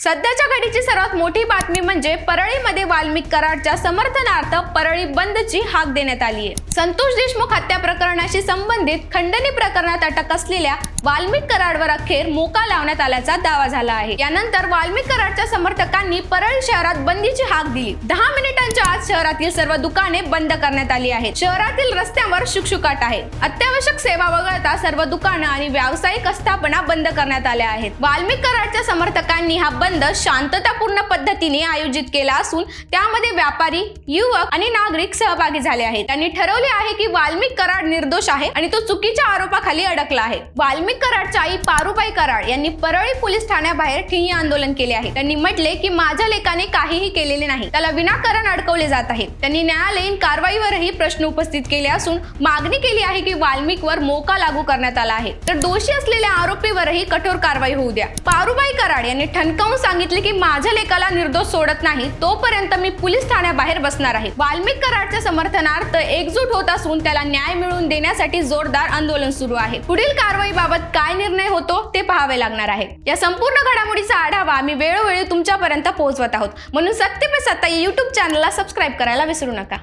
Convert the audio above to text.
सध्याच्या घडीची सर्वात मोठी बातमी म्हणजे परळीमध्ये वाल्मिक कराडच्या समर्थनार्थ परळी बंदची हाक देण्यात आली आहे। संतोष देशमुख हत्या प्रकरणाशी संबंधित खंडणी प्रकरणात अटक असलेल्या वाल्मिक कराडवर अखेर मोका लावण्यात आल्याचा दावा झाला आहे। यानंतर वाल्मिक कराडच्या समर्थकांनी परळी शहरात बंदीची हाक दिली। 10 मिनिटांच्या आत शहरातील सर्व दुकाने बंद करण्यात आली आहेत। शहरातील रस्त्यांवर शुकशुकाट आहे। अत्यावश्यक सेवा वगळता सर्व दुकानं आणि व्यावसायिक आस्थापना बंद करण्यात आल्या आहेत। वाल्मिक कराडच्या समर्थकांनी हा बंद शांततापूर्ण पद्धतीने आयोजित केला असून त्यामध्ये व्यापारी, युवक आणि नागरिक सहभागी झाले आहेत। त्यांनी ठरवले आहे की वाल्मिक कराड निर्दोष आहे आणि तो चुकीच्या आरोपाखाली अडकला आहे। वाल्मिक कराडच्या आई पारुबाई कराड यांनी परळी पोलीस ठाण्याबाहेर ठिय्या आंदोलन केले आहे। त्यांनी म्हटले की माझ्या लेकाने काहीही केलेले नाही, त्याला विनाकारण अडकवले जात आहे। त्यांनी न्यायालयीन कारवाईवरही प्रश्न उपस्थित केले असून मागणी केली आहे की वाल्मिकवर मोका लागू करण्यात आला आहे तर दोषी असलेल्या आरोपीवरही कठोर कारवाई होऊ द्या। पारुबाई कराड यांनी ठणकावून सांगितले की माझ्या लेकाला निर्दोष सोडत नाही तोपर्यंत मी पोलीस ठाण्याबाहेर बसणार आहे। वाल्मिक कराडच्या समर्थनार्थ एकजूट होत असून त्याला न्याय मिळवून देण्यासाठी जोरदार आंदोलन सुरू आहे। पुढील कारवाईबाबत काय निर्णय होतो ते पाहावे लागणार आहे। या संपूर्ण घडामोडीचा आढावा आम्ही वेळोवेळी तुमच्यापर्यंत पोहोचवत आहोत, म्हणून सत्य पे सत्ता YouTube चॅनलला सबस्क्राइब करायला विसरू नका।